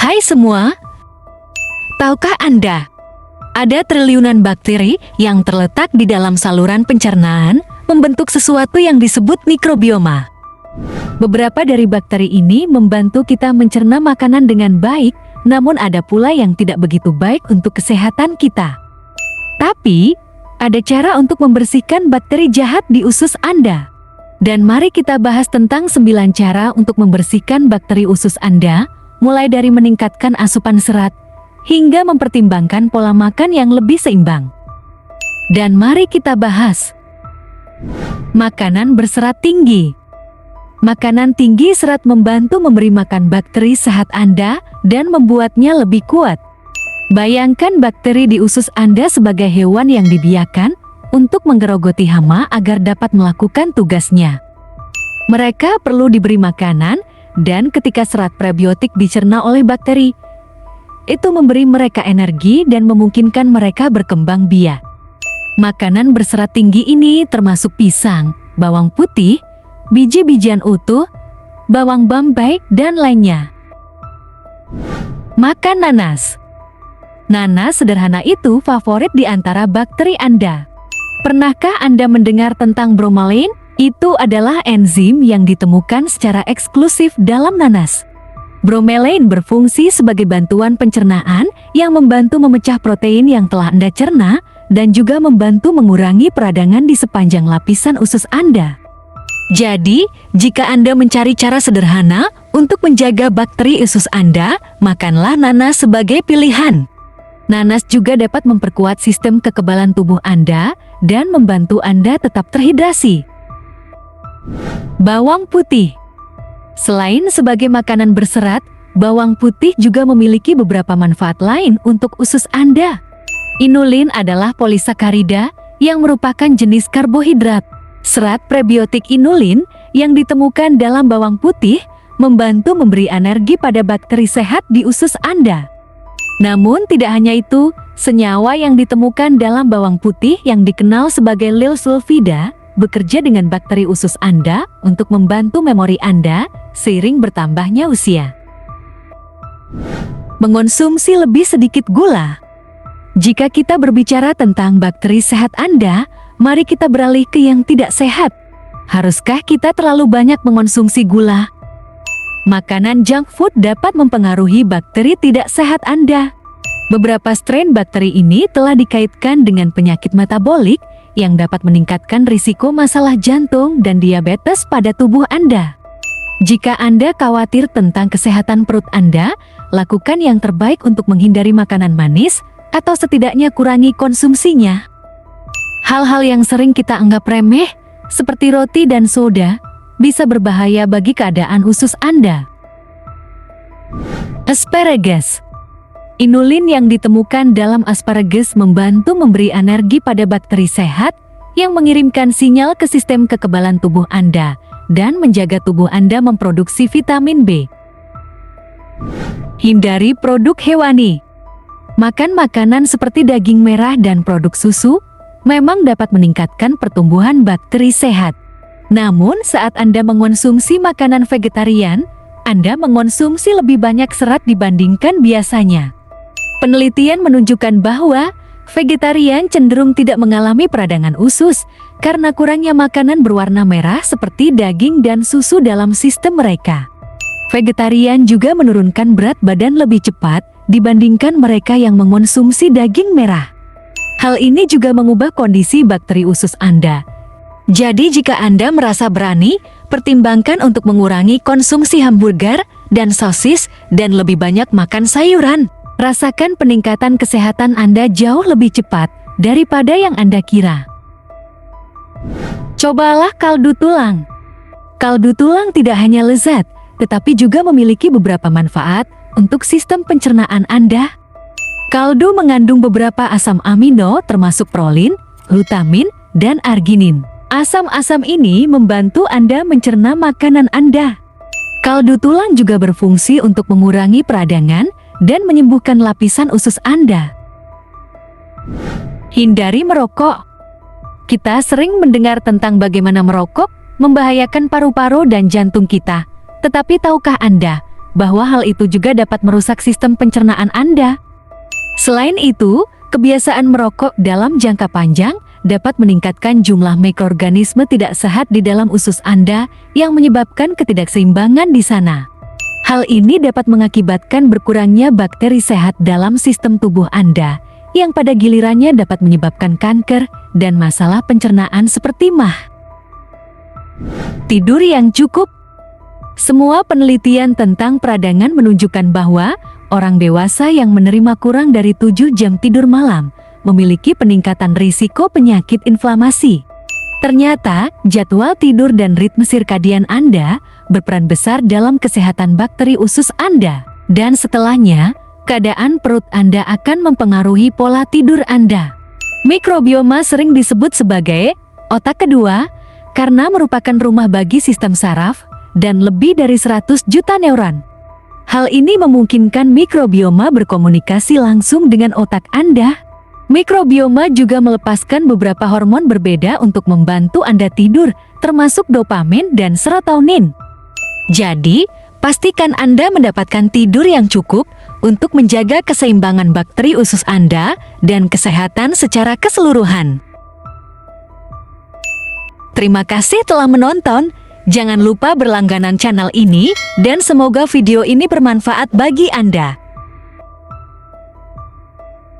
Hai semua, tahukah Anda, ada triliunan bakteri yang terletak di dalam saluran pencernaan membentuk sesuatu yang disebut mikrobioma. Beberapa dari bakteri ini membantu kita mencerna makanan dengan baik, namun ada pula yang tidak begitu baik untuk kesehatan kita. Tapi, ada cara untuk membersihkan bakteri jahat di usus Anda. Dan mari kita bahas tentang 9 cara untuk membersihkan bakteri usus Anda, mulai dari meningkatkan asupan serat, hingga mempertimbangkan pola makan yang lebih seimbang. Dan mari kita bahas makanan berserat tinggi. Makanan tinggi serat membantu memberi makan bakteri sehat Anda dan membuatnya lebih kuat. Bayangkan bakteri di usus Anda sebagai hewan yang dibiarkan untuk menggerogoti hama agar dapat melakukan tugasnya. Mereka perlu diberi makanan, dan ketika serat prebiotik dicerna oleh bakteri, itu memberi mereka energi dan memungkinkan mereka berkembang biak. Makanan berserat tinggi ini termasuk pisang, bawang putih, biji-bijian utuh, bawang bombay, dan lainnya. Makan nanas. Nanas sederhana itu favorit di antara bakteri Anda. Pernahkah Anda mendengar tentang bromelain? Itu adalah enzim yang ditemukan secara eksklusif dalam nanas. Bromelain berfungsi sebagai bantuan pencernaan yang membantu memecah protein yang telah Anda cerna dan juga membantu mengurangi peradangan di sepanjang lapisan usus Anda. Jadi, jika Anda mencari cara sederhana untuk menjaga bakteri usus Anda, makanlah nanas sebagai pilihan. Nanas juga dapat memperkuat sistem kekebalan tubuh Anda dan membantu Anda tetap terhidrasi. Bawang putih. Selain sebagai makanan berserat, bawang putih juga memiliki beberapa manfaat lain untuk usus Anda. Inulin adalah polisakarida yang merupakan jenis karbohidrat. Serat prebiotik inulin yang ditemukan dalam bawang putih membantu memberi energi pada bakteri sehat di usus Anda. Namun tidak hanya itu, senyawa yang ditemukan dalam bawang putih yang dikenal sebagai lil sulfida bekerja dengan bakteri usus Anda untuk membantu memori Anda seiring bertambahnya usia. Mengonsumsi lebih sedikit gula. Jika kita berbicara tentang bakteri sehat Anda, mari kita beralih ke yang tidak sehat. Haruskah kita terlalu banyak mengonsumsi gula? Makanan junk food dapat mempengaruhi bakteri tidak sehat Anda. Beberapa strain bakteri ini telah dikaitkan dengan penyakit metabolik yang dapat meningkatkan risiko masalah jantung dan diabetes pada tubuh Anda. Jika Anda khawatir tentang kesehatan perut Anda, lakukan yang terbaik untuk menghindari makanan manis atau setidaknya kurangi konsumsinya. Hal-hal yang sering kita anggap remeh, seperti roti dan soda, bisa berbahaya bagi keadaan usus Anda. Asparagus. Inulin yang ditemukan dalam asparagus membantu memberi energi pada bakteri sehat yang mengirimkan sinyal ke sistem kekebalan tubuh Anda dan menjaga tubuh Anda memproduksi vitamin B. Hindari produk hewani. Makan makanan seperti daging merah dan produk susu memang dapat meningkatkan pertumbuhan bakteri sehat. Namun, saat Anda mengonsumsi makanan vegetarian, Anda mengonsumsi lebih banyak serat dibandingkan biasanya. Penelitian menunjukkan bahwa vegetarian cenderung tidak mengalami peradangan usus karena kurangnya makanan berwarna merah seperti daging dan susu dalam sistem mereka. Vegetarian juga menurunkan berat badan lebih cepat dibandingkan mereka yang mengonsumsi daging merah. Hal ini juga mengubah kondisi bakteri usus Anda. Jadi jika Anda merasa berani, pertimbangkan untuk mengurangi konsumsi hamburger dan sosis dan lebih banyak makan sayuran. Rasakan peningkatan kesehatan Anda jauh lebih cepat daripada yang Anda kira. Cobalah kaldu tulang. Kaldu tulang tidak hanya lezat, tetapi juga memiliki beberapa manfaat untuk sistem pencernaan Anda. Kaldu mengandung beberapa asam amino termasuk prolin, glutamin, dan arginin. Asam-asam ini membantu Anda mencerna makanan Anda. Kaldu tulang juga berfungsi untuk mengurangi peradangan dan menyembuhkan lapisan usus Anda. Hindari merokok. Kita sering mendengar tentang bagaimana merokok membahayakan paru-paru dan jantung kita. Tetapi tahukah Anda bahwa hal itu juga dapat merusak sistem pencernaan Anda. Selain itu, kebiasaan merokok dalam jangka panjang dapat meningkatkan jumlah mikroorganisme tidak sehat di dalam usus Anda yang menyebabkan ketidakseimbangan di sana. Hal ini dapat mengakibatkan berkurangnya bakteri sehat dalam sistem tubuh Anda, yang pada gilirannya dapat menyebabkan kanker dan masalah pencernaan seperti MAH. Tidur yang cukup. Semua penelitian tentang peradangan menunjukkan bahwa orang dewasa yang menerima kurang dari 7 jam tidur malam memiliki peningkatan risiko penyakit inflamasi. Ternyata, jadwal tidur dan ritme sirkadian Anda berperan besar dalam kesehatan bakteri usus Anda. Dan setelahnya, keadaan perut Anda akan mempengaruhi pola tidur Anda. Mikrobioma sering disebut sebagai otak kedua karena merupakan rumah bagi sistem saraf dan lebih dari 100 juta neuron. Hal ini memungkinkan mikrobioma berkomunikasi langsung dengan otak Anda. Mikrobioma juga melepaskan beberapa hormon berbeda untuk membantu Anda tidur, termasuk dopamin dan serotonin. Jadi, pastikan Anda mendapatkan tidur yang cukup untuk menjaga keseimbangan bakteri usus Anda dan kesehatan secara keseluruhan. Terima kasih telah menonton. Jangan lupa berlangganan channel ini dan semoga video ini bermanfaat bagi Anda.